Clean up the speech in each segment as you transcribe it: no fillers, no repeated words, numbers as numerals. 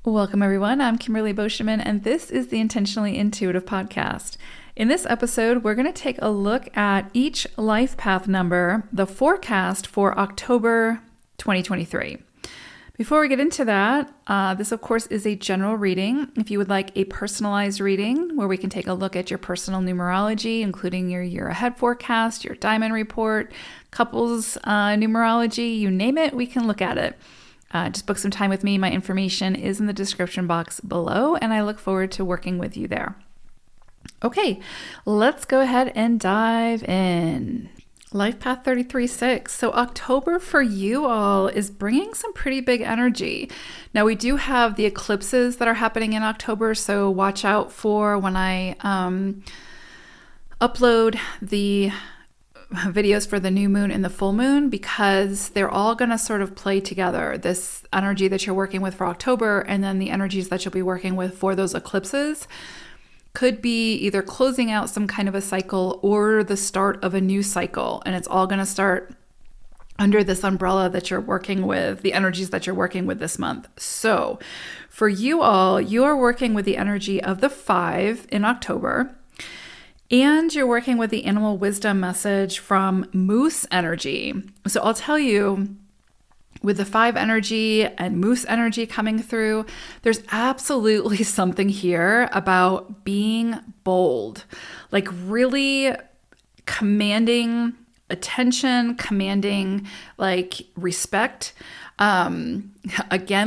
Welcome, everyone. I'm Kimberly Boscheman, and this is the Intentionally Intuitive podcast. In this episode, we're going to take a look at each life path number, the forecast for October 2023. Before we get into that, this, of course, is a general reading. If you would like a personalized reading where we can take a look at your personal numerology, including your year ahead forecast, your diamond report, couples numerology, you name it, we can look at it. Just book some time with me. My information is in the description box below, and I look forward to working with you there. Okay, let's go ahead and dive in. Life Path 33-6. So October for you all is bringing some pretty big energy. Now we do have the eclipses that are happening in October, so watch out for when I upload the videos for the new moon and the full moon, because they're all going to sort of play together. This energy that you're working with for October and then the energies that you'll be working with for those eclipses could be either closing out some kind of a cycle or the start of a new cycle. And it's all going to start under this umbrella that you're working with, the energies that you're working with this month. So for you all, you are working with the energy of the 5 in October. And you're working with the animal wisdom message from moose energy. So I'll tell you, with the 5 energy and moose energy coming through, there's absolutely something here about being bold, like really commanding attention, commanding like respect. Again,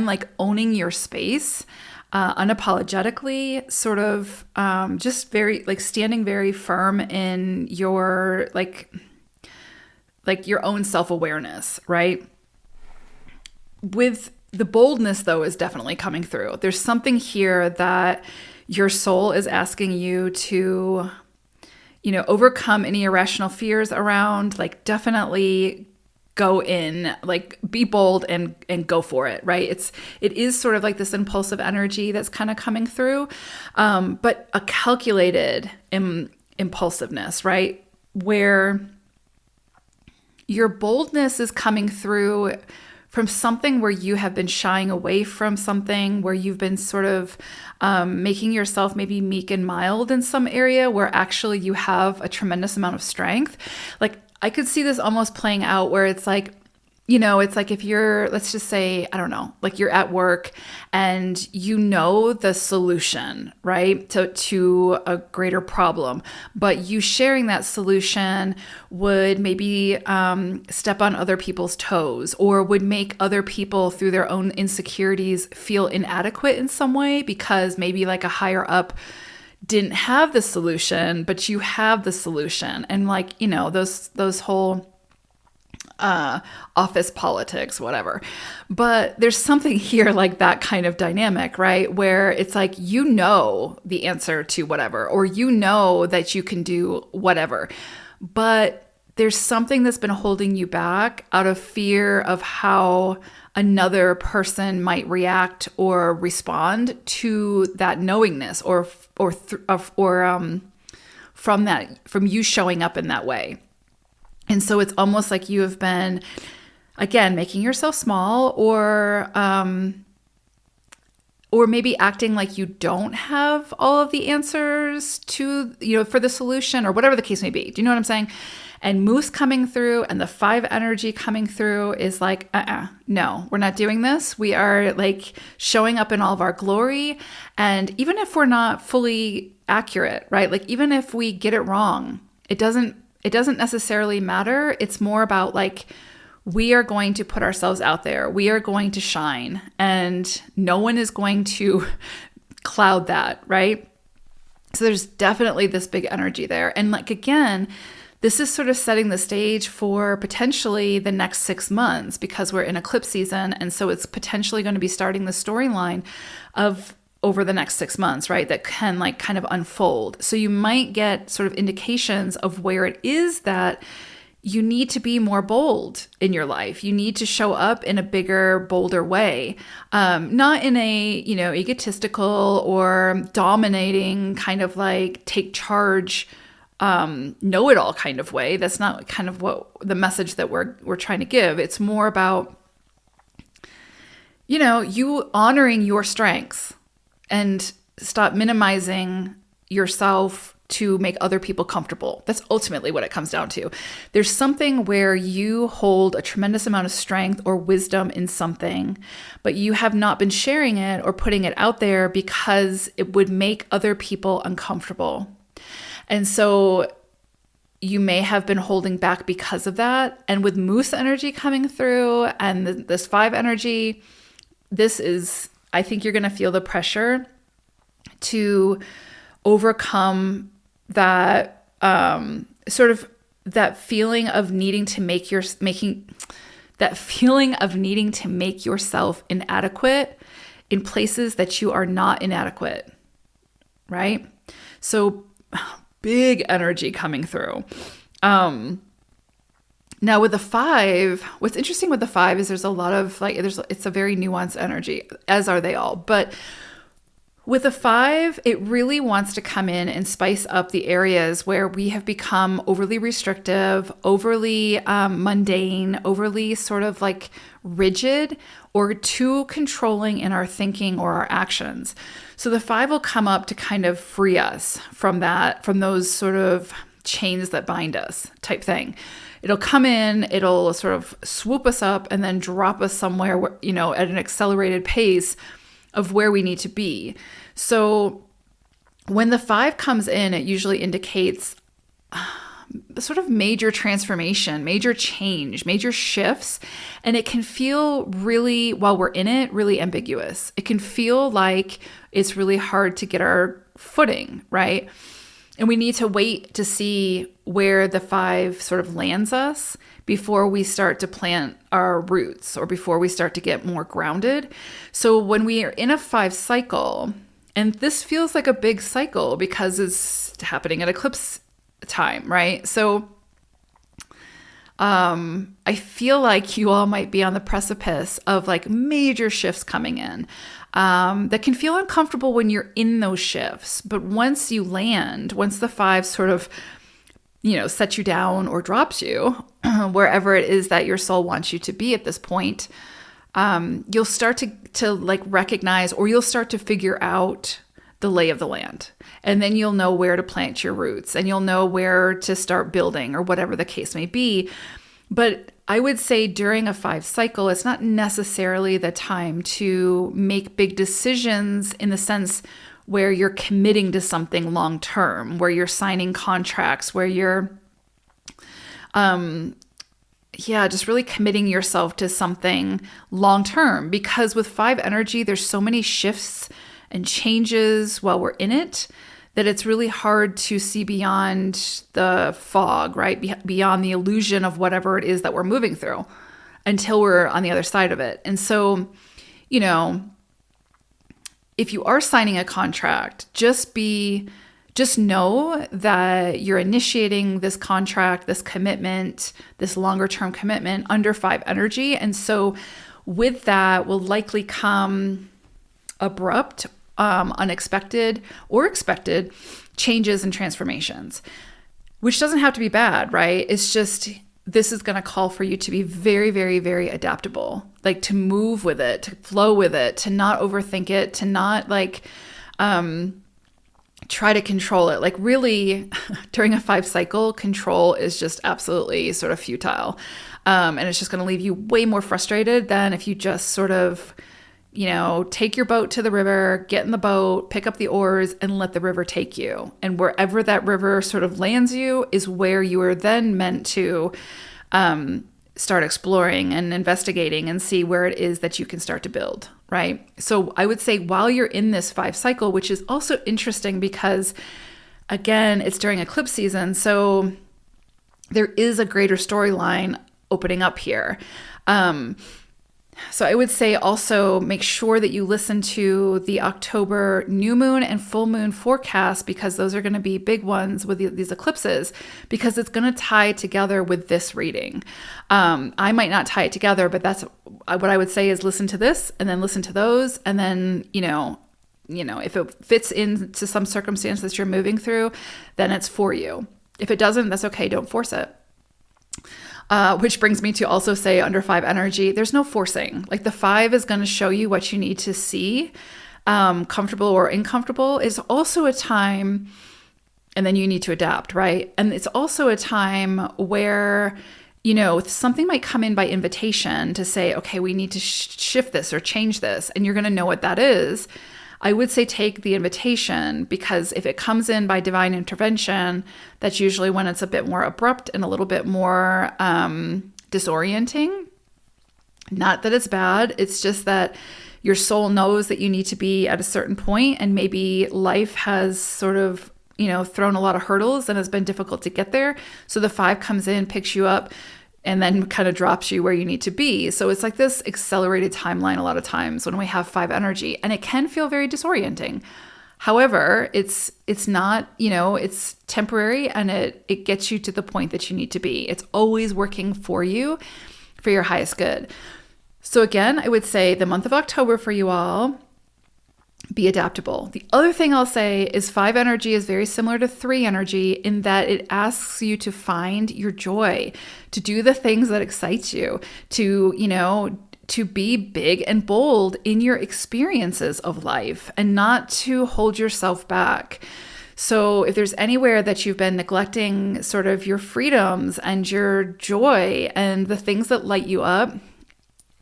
like owning your space. Unapologetically, sort of just very like standing very firm in your like your own self-awareness, right? With the boldness though is definitely coming through. There's something here that your soul is asking you to, overcome any irrational fears around, like definitely go in, like be bold and go for it, right? It is sort of like this impulsive energy that's kind of coming through, but a calculated impulsiveness, right? Where your boldness is coming through from something where you have been shying away from something, where you've been sort of making yourself maybe meek and mild in some area where actually you have a tremendous amount of strength. Like I could see this almost playing out where it's like, it's like if you're, let's just say, I don't know, like you're at work and you know the solution, right, to a greater problem, but you sharing that solution would maybe step on other people's toes or would make other people through their own insecurities feel inadequate in some way because maybe like a higher up didn't have the solution, but you have the solution. And like, those whole office politics, whatever. But there's something here like that kind of dynamic, right? Where it's like, the answer to whatever, or that you can do whatever. But there's something that's been holding you back out of fear of how another person might react or respond to that knowingness or from you showing up in that way. And so it's almost like you have been, again, making yourself small or maybe acting like you don't have all of the answers to, for the solution or whatever the case may be. Do you know what I'm saying? And moose coming through and the 5 energy coming through is like, no, we're not doing this. We are like showing up in all of our glory. And even if we're not fully accurate, right? Like even if we get it wrong, it doesn't necessarily matter. It's more about like, we are going to put ourselves out there. We are going to shine and no one is going to cloud that, right? So there's definitely this big energy there. And like, again, this is sort of setting the stage for potentially the next 6 months because we're in eclipse season. And so it's potentially going to be starting the storyline of over the next 6 months, right? That can like kind of unfold. So you might get sort of indications of where it is that you need to be more bold in your life. You need to show up in a bigger, bolder way, not in a, egotistical or dominating kind of like take charge know-it-all kind of way. That's not kind of what the message that we're trying to give. It's more about you honoring your strengths and stop minimizing yourself to make other people comfortable. That's ultimately what it comes down to. There's something where you hold a tremendous amount of strength or wisdom in something, but you have not been sharing it or putting it out there because it would make other people uncomfortable. And so you may have been holding back because of that. And with moose energy coming through and this 5 energy, I think you're going to feel the pressure to overcome that sort of that feeling of needing to make yourself inadequate in places that you are not inadequate, right? So big energy coming through. Now with the 5, what's interesting with the 5 is there's a lot of it's a very nuanced energy, as are they all. But with the 5, it really wants to come in and spice up the areas where we have become overly restrictive, overly mundane, overly sort of like rigid, or too controlling in our thinking or our actions. So the 5 will come up to kind of free us from those sort of chains that bind us type thing. It'll come in, it'll sort of swoop us up and then drop us somewhere where, at an accelerated pace of where we need to be. So when the 5 comes in, it usually indicates sort of major transformation, major change, major shifts. And it can feel really, while we're in it, really ambiguous. It can feel like it's really hard to get our footing, right? And we need to wait to see where the 5 sort of lands us before we start to plant our roots or before we start to get more grounded. So when we are in a 5 cycle, and this feels like a big cycle because it's happening at eclipse time, right? So I feel like you all might be on the precipice of like major shifts coming in that can feel uncomfortable when you're in those shifts. But once you land, once the 5 sort of, sets you down or drops you wherever it is that your soul wants you to be at this point, you'll start to like recognize, or you'll start to figure out the lay of the land. And then you'll know where to plant your roots and you'll know where to start building or whatever the case may be. But I would say during a 5 cycle, it's not necessarily the time to make big decisions in the sense where you're committing to something long term, where you're signing contracts, where you're just really committing yourself to something long term. Because with 5 energy, there's so many shifts and changes while we're in it that it's really hard to see beyond the fog, right? Beyond the illusion of whatever it is that we're moving through until we're on the other side of it. And so, if you are signing a contract, just know that you're initiating this contract, this commitment, this longer term commitment under 5 energy. And so with that will likely come abrupt, unexpected or expected changes and transformations, which doesn't have to be bad, right? It's just, this is going to call for you to be very, very, very adaptable, like to move with it, to flow with it, to not overthink it, to not like, try to control it. Like really during a 5 cycle, control is just absolutely sort of futile. And it's just going to leave you way more frustrated than if you just sort of, take your boat to the river, get in the boat, pick up the oars and let the river take you. And wherever that river sort of lands you is where you are then meant to start exploring and investigating and see where it is that you can start to build, right? So I would say while you're in this 5 cycle, which is also interesting because, again, it's during eclipse season, so there is a greater storyline opening up here. So I would say also make sure that you listen to the October new moon and full moon forecast, because those are going to be big ones with these eclipses, because it's going to tie together with this reading. I might not tie it together, but that's what I would say is listen to this and then listen to those. And then, if it fits into some circumstance that you're moving through, then it's for you. If it doesn't, that's okay. Don't force it. Which brings me to also say under 5 energy, there's no forcing. Like the 5 is going to show you what you need to see, comfortable or uncomfortable. Is also a time, and then you need to adapt, right? And it's also a time where, something might come in by invitation to say, okay, we need to shift this or change this, and you're going to know what that is. I would say take the invitation, because if it comes in by divine intervention, that's usually when it's a bit more abrupt and a little bit more disorienting. Not that it's bad. It's just that your soul knows that you need to be at a certain point, and maybe life has sort of, thrown a lot of hurdles and has been difficult to get there. So the 5 comes in, picks you up, and then kind of drops you where you need to be. So it's like this accelerated timeline a lot of times when we have 5 energy, and it can feel very disorienting. However, it's not, it's temporary, and it gets you to the point that you need to be. It's always working for you, for your highest good. So again, I would say the month of October for you all, be adaptable. The other thing I'll say is 5 energy is very similar to 3 energy in that it asks you to find your joy, to do the things that excite you, to be big and bold in your experiences of life and not to hold yourself back. So if there's anywhere that you've been neglecting sort of your freedoms and your joy and the things that light you up,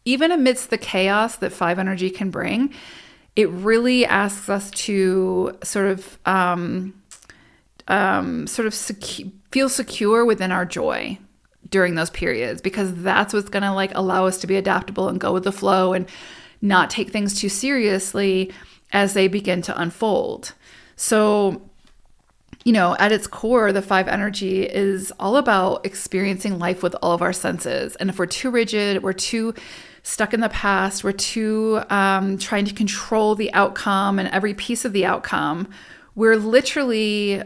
even amidst the chaos that 5 energy can bring, it really asks us to feel secure within our joy during those periods, because that's what's going to allow us to be adaptable and go with the flow and not take things too seriously as they begin to unfold. So, at its core, the 5 energy is all about experiencing life with all of our senses. And if we're too rigid, we're too stuck in the past, we're too trying to control the outcome and every piece of the outcome, we're literally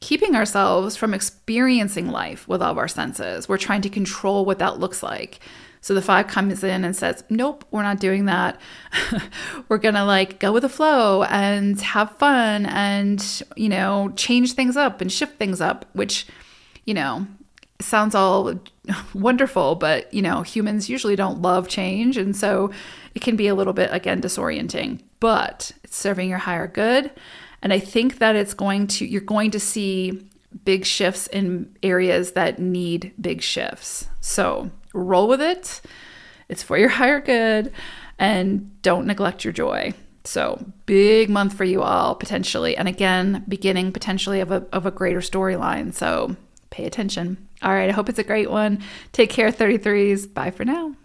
keeping ourselves from experiencing life with all of our senses. We're trying to control what that looks like. So the 5 comes in and says, nope, we're not doing that. We're going to go with the flow and have fun and, change things up and shift things up, which, sounds all wonderful, but, humans usually don't love change. And so it can be a little bit, again, disorienting, but it's serving your higher good. And I think that you're going to see big shifts in areas that need big shifts. So roll with it. It's for your higher good, and don't neglect your joy. So big month for you all potentially. And again, beginning potentially of a greater storyline. So pay attention. All right. I hope it's a great one. Take care, 33s. Bye for now.